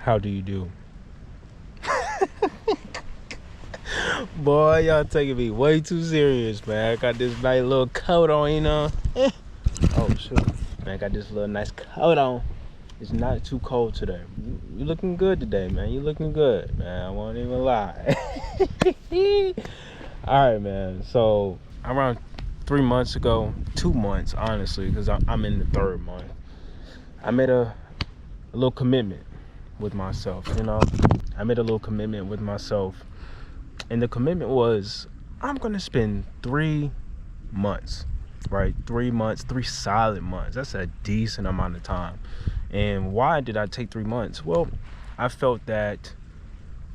How do you do? Boy, y'all taking me way too serious, man. I got this nice little coat on, you know. Oh, shoot. Man, I got this little nice coat on. It's not too cold today. You looking good today, man. You looking good, man. I won't even lie. All right, man. So, around 3 months ago, 2 months, honestly, because I'm in the third month, I made a little commitment with myself, you know. I made a little commitment with myself. And the commitment was, I'm going to spend 3 months, right? 3 months, 3 solid months. That's a decent amount of time. And why did I take 3 months? Well, I felt that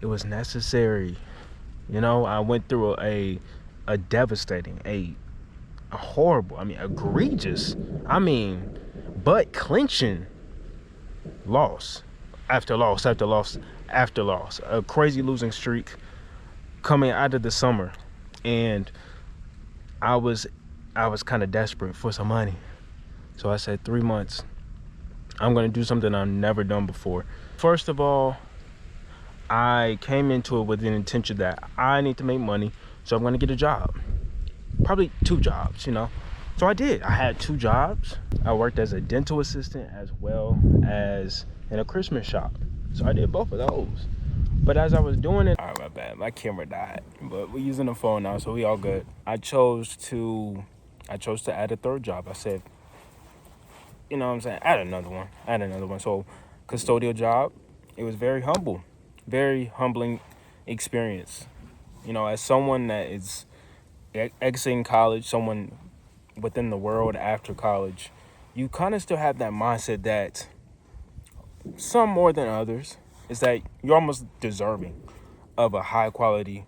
it was necessary. You know, I went through a devastating, a horrible, egregious, butt clenching loss after loss after loss after loss. A crazy losing streak coming out of the summer, and I was kind of desperate for some money. So I said 3 months. I'm gonna do something I've never done before. First of all, I came into it with an intention that I need to make money, so I'm gonna get a job. Probably 2 jobs, you know. So I did. I had 2 jobs. I worked as a dental assistant as well as in a Christmas shop. So I did both of those. But as I was doing it, all right, my bad, my camera died. But we're using the phone now, so we all good. I chose to add a third job. I said, you know what I'm saying, add another one. So custodial job, it was very humbling experience. You know, as someone that is exiting college, someone within the world after college, you kind of still have that mindset that some more than others is that you're almost deserving of a high quality,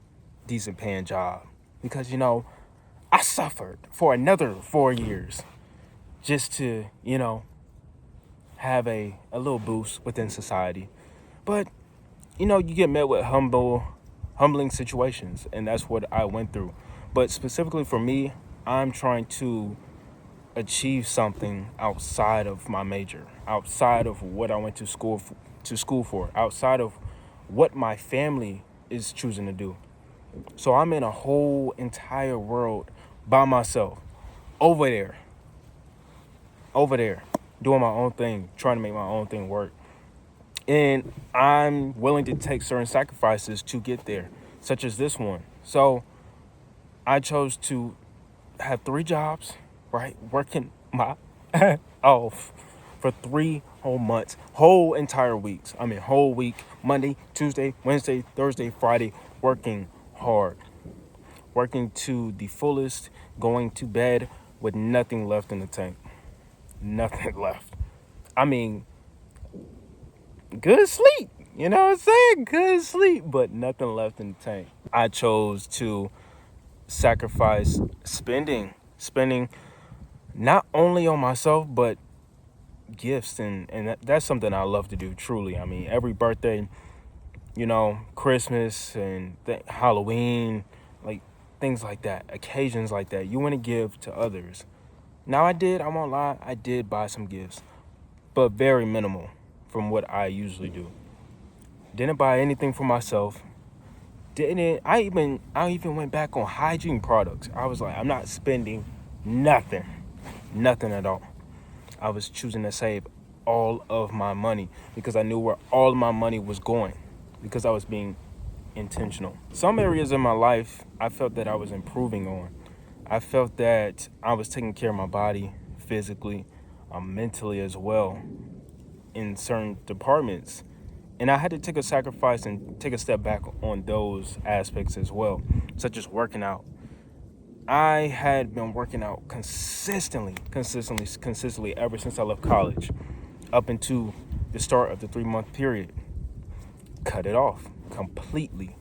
decent paying job. Because, you know, I suffered for another 4 years just to, you know, have a little boost within society. But, you know, you get met with humbling situations, and that's what I went through. But specifically for me, I'm trying to achieve something outside of my major, outside of what I went to school for, outside of what my family is choosing to do. So I'm in a whole entire world by myself, over there, doing my own thing, trying to make my own thing work. And I'm willing to take certain sacrifices to get there, such as this one. So I chose to have 3 jobs, right? Working my off for 3 whole months, whole entire weeks. Whole week, Monday, Tuesday, Wednesday, Thursday, Friday, working hard, working to the fullest, going to bed with nothing left in the tank. Nothing left. Good sleep. You know what I'm saying? Good sleep, but nothing left in the tank. I chose to sacrifice spending not only on myself, but gifts. And that's something I love to do, truly. Every birthday, you know, Christmas and Halloween, like things like that, occasions like that, you want to give to others. Now I won't lie, I did buy some gifts, but very minimal from what I usually do. Didn't buy anything for myself. I even went back on hygiene products. I was like, I'm not spending nothing at all. I was choosing to save all of my money because I knew where all of my money was going, because I was being intentional. Some areas in my life I felt that I was improving on. I felt that I was taking care of my body physically, mentally as well, in certain departments. And I had to take a sacrifice and take a step back on those aspects as well, such as working out. I had been working out consistently ever since I left college, up into the start of the 3 month period. Cut it off completely.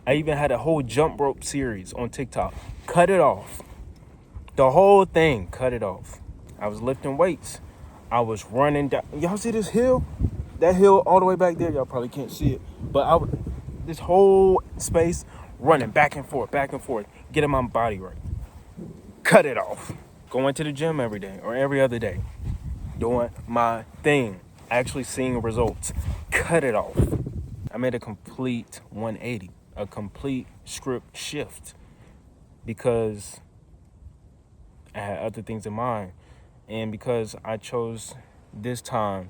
I even had a whole jump rope series on TikTok. Cut it off. The whole thing, cut it off. I was lifting weights. I was running down. Y'all see this hill? That hill all the way back there, y'all probably can't see it. But this whole space, running back and forth, getting my body right. Cut it off. Going to the gym every day or every other day. Doing my thing. Actually seeing results. cut it off. I made a complete 180, a complete script shift, because I had other things in mind, and because I chose this time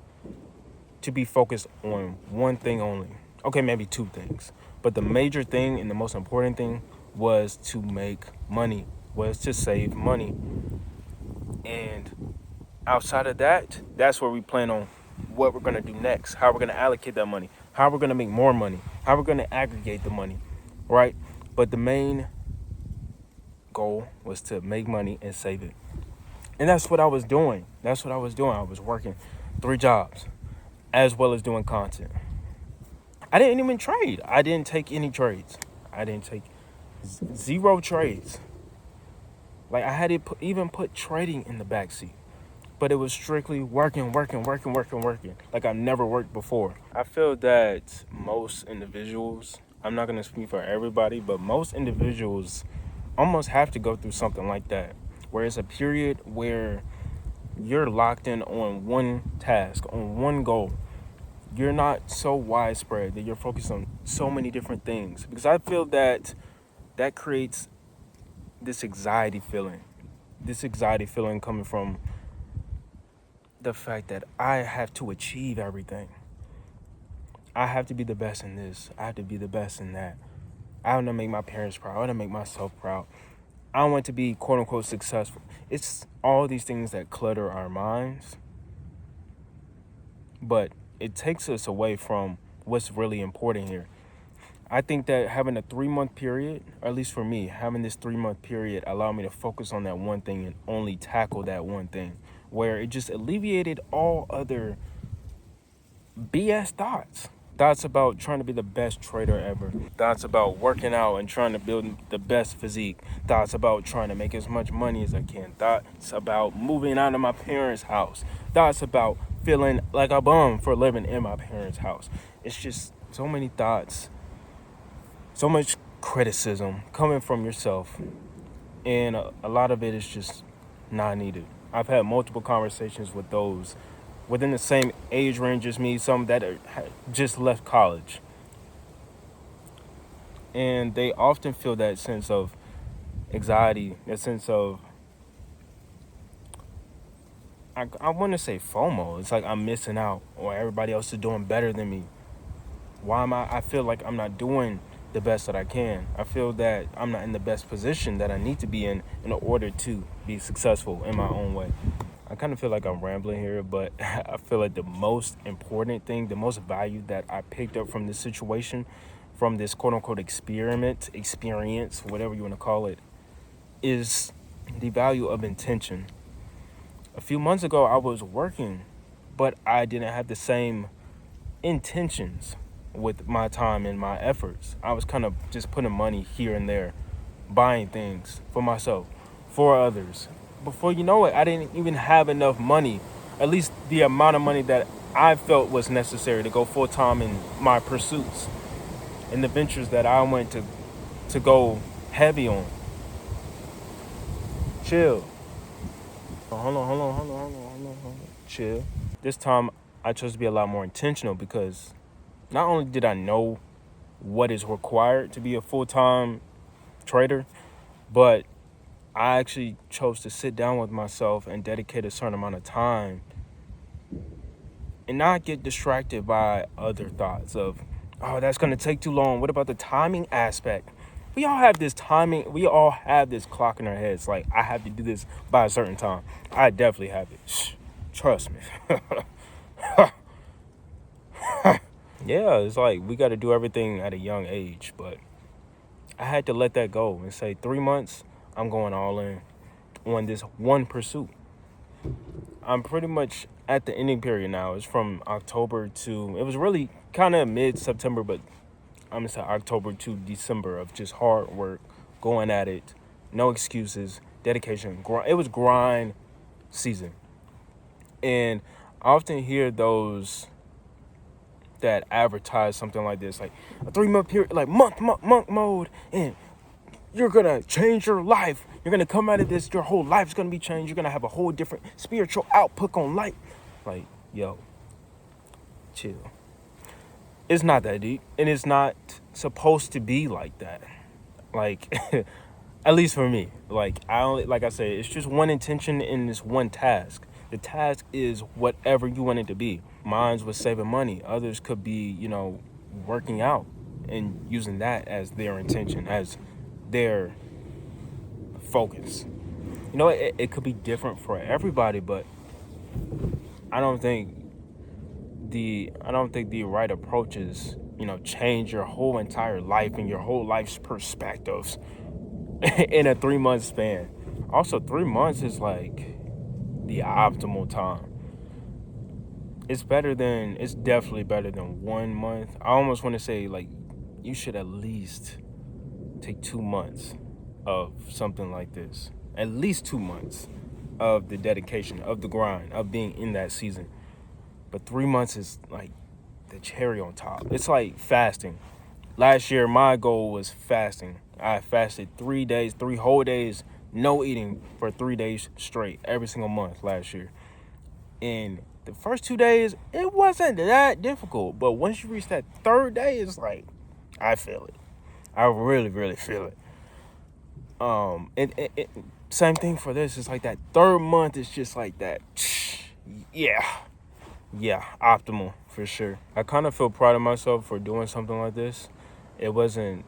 to be focused on one thing only. Okay, maybe two things, but the major thing and the most important thing was to make money, was to save money. And outside of that, that's where we plan on what we're going to do next, how we're going to allocate that money, how we're going to make more money, how we're going to aggregate the money, right? But the main goal was to make money and save it. And that's what I was doing. I was working 3 jobs as well as doing content. I didn't even trade. I didn't take any trades. I didn't take 0 trades. Like, I had to even put trading in the backseat. But it was strictly working. Like I've never worked before. I feel that most individuals, I'm not going to speak for everybody, but most individuals almost have to go through something like that, where it's a period where you're locked in on one task, on one goal. You're not so widespread that you're focused on so many different things. Because I feel that creates this anxiety feeling coming from the fact that I have to achieve everything. I have to be the best in this. I have to be the best in that. I want to make my parents proud. I want to make myself proud. I want to be quote unquote successful. It's all these things that clutter our minds, but it takes us away from what's really important here. I think that having a 3-month period, or at least for me, having this 3-month period allowed me to focus on that one thing and only tackle that one thing, where it just alleviated all other BS thoughts about trying to be the best trader ever, thoughts about working out and trying to build the best physique, thoughts about trying to make as much money as I can, thoughts about moving out of my parents' house, thoughts about feeling like a bum for living in my parents' house. It's just so many thoughts, so much criticism coming from yourself, and a lot of it is just not needed. I've had multiple conversations with those within the same age range as me, some that just left college. And they often feel that sense of anxiety, that sense of, I want to say FOMO. It's like I'm missing out, or everybody else is doing better than me. Why am I feel like I'm not doing the best that I can. I feel that I'm not in the best position that I need to be in order to be successful in my own way. I kind of feel like I'm rambling here, but I feel like the most important thing, the most value that I picked up from this situation, from this quote-unquote experience, whatever you want to call it, is the value of intention. A few months ago, I was working, but I didn't have the same intentions with my time and my efforts. I was kind of just putting money here and there, buying things for myself, for others. Before you know it, I didn't even have enough money, at least the amount of money that I felt was necessary to go full-time in my pursuits and the ventures that I went to go heavy on. Chill. Hold on. Chill. This time, I chose to be a lot more intentional because not only did I know what is required to be a full-time trader, but I actually chose to sit down with myself and dedicate a certain amount of time and not get distracted by other thoughts of, oh, that's going to take too long. What about the timing aspect? We all have this timing. We all have this clock in our heads. Like, I have to do this by a certain time. I definitely have it. Trust me. Yeah, it's like we got to do everything at a young age. But I had to let that go and say 3 months, I'm going all in on this one pursuit. I'm pretty much at the ending period now. It's from October to, it was really kind of mid-September, but I'm going to say October to December of just hard work, going at it, no excuses, dedication. It was grind season. And I often hear those that advertise something like this, like a 3-month period, like month mode, and you're going to change your life. You're going to come out of this, your whole life's going to be changed. You're going to have a whole different spiritual outlook on life. Like, yo, chill. It's not that deep, and it's not supposed to be like that. Like, at least for me. Like, I only, like I said, it's just one intention in this one task. The task is whatever you want it to be. Mine was saving money. Others could be, working out and using that as their intention, as their focus. It could be different for everybody, but I don't think the right approach is, change your whole entire life and your whole life's perspectives in a 3 month span. Also, 3 months is like the optimal time. It's definitely better than 1 month. I almost want to say, like, you should at least take 2 months of something like this. At least 2 months of the dedication, of the grind, of being in that season. But 3 months is like the cherry on top. It's like fasting. Last year, my goal was fasting. I fasted 3 days, 3 whole days, no eating for 3 days straight, every single month last year. And the first 2 days, it wasn't that difficult. But once you reach that third day, it's like, I feel it. I really, really feel it. Same thing for this. It's like that third month is just like that. Yeah, optimal for sure. I kind of feel proud of myself for doing something like this. It wasn't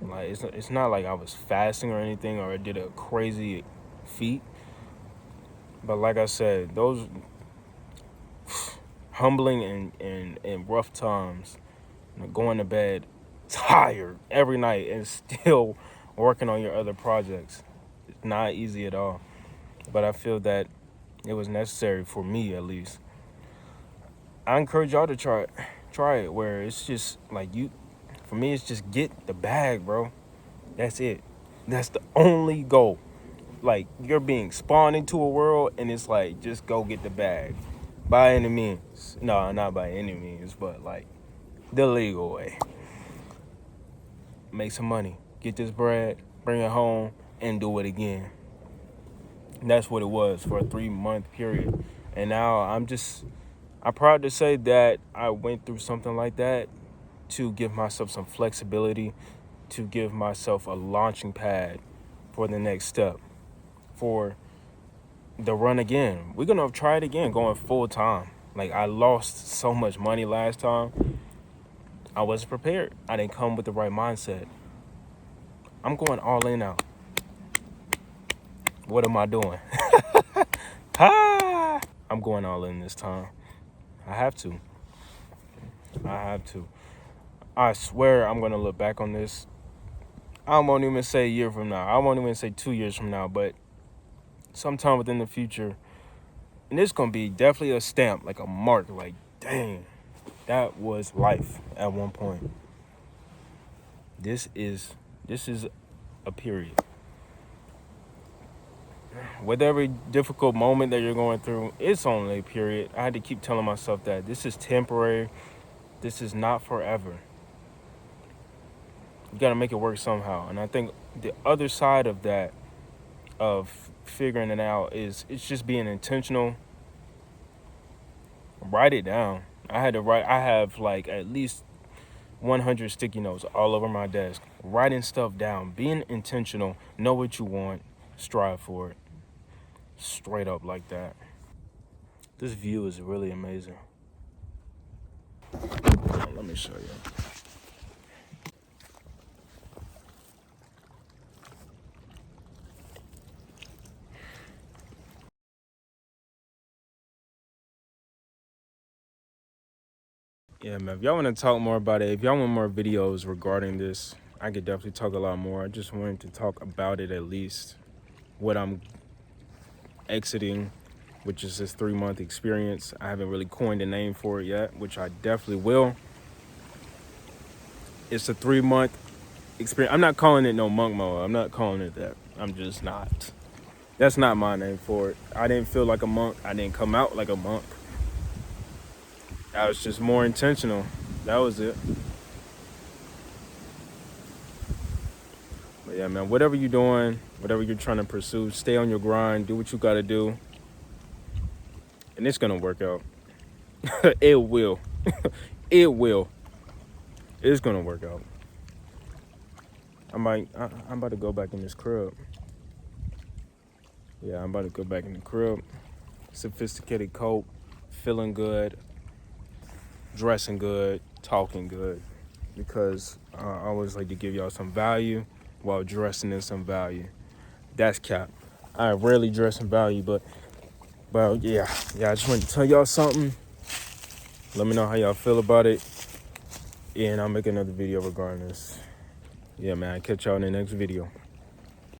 like, it's not like I was fasting or anything, or I did a crazy feat. But like I said, those humbling and rough times, going to bed tired every night and still working on your other projects, it's not easy at all. But I feel that it was necessary for me, at least. I encourage y'all to try it where it's just like, for me, it's just get the bag, bro. That's it. That's the only goal. Like, you're being spawned into a world, and it's like, just go get the bag. By any means. No, not by any means, but like the legal way. Make some money. Get this bread, bring it home, and do it again. And that's what it was for a 3 month period. And now I'm proud to say that I went through something like that to give myself some flexibility, to give myself a launching pad for the next step, for the run again. We're gonna try it again, going full time. Like, I lost so much money last time. I wasn't prepared. I didn't come with the right mindset. I'm going all in now. What am I doing? I'm going all in this time. I have to. I swear I'm going to look back on this. I won't even say a year from now. I won't even say 2 years from now, but sometime within the future. And it's going to be definitely a stamp, like a mark, like, dang, that was life at one point. This is a period. With every difficult moment that you're going through, it's only a period. I had to keep telling myself that this is temporary. This is not forever. You got to make it work somehow. And I think the other side of that, of figuring it out, is it's just being intentional. Write it down. I have like at least 100 sticky notes all over my desk. Writing stuff down. Being intentional. Know what you want. Strive for it. Straight up like that. This view is really amazing. Let me show you. Yeah, man, if y'all want to talk more about it, if y'all want more videos regarding this, I could definitely talk a lot more. I just wanted to talk about it, at least what I'm exiting, which is this 3-month experience. I haven't really coined a name for it yet, which I definitely will. It's a 3-month experience. I'm not calling it no monk mode. I'm not calling it that. I'm just not. That's not my name for it. I didn't feel like a monk. I didn't come out like a monk. I was just more intentional. That was it. But yeah, man, whatever you're doing, whatever you're trying to pursue, stay on your grind, do what you got to do. And it's going to work out. It will. It will. It's gonna work out. I'm about to go back in this crib. Yeah, I'm about to go back in the crib. Sophisticated coat, feeling good, dressing good, talking good. Because I always like to give y'all some value while dressing in some value. That's cap. I rarely dress in value, but yeah, I just wanted to tell y'all something. Let me know how y'all feel about it, and I'll make another video regarding this. Yeah, man, catch y'all in the next video.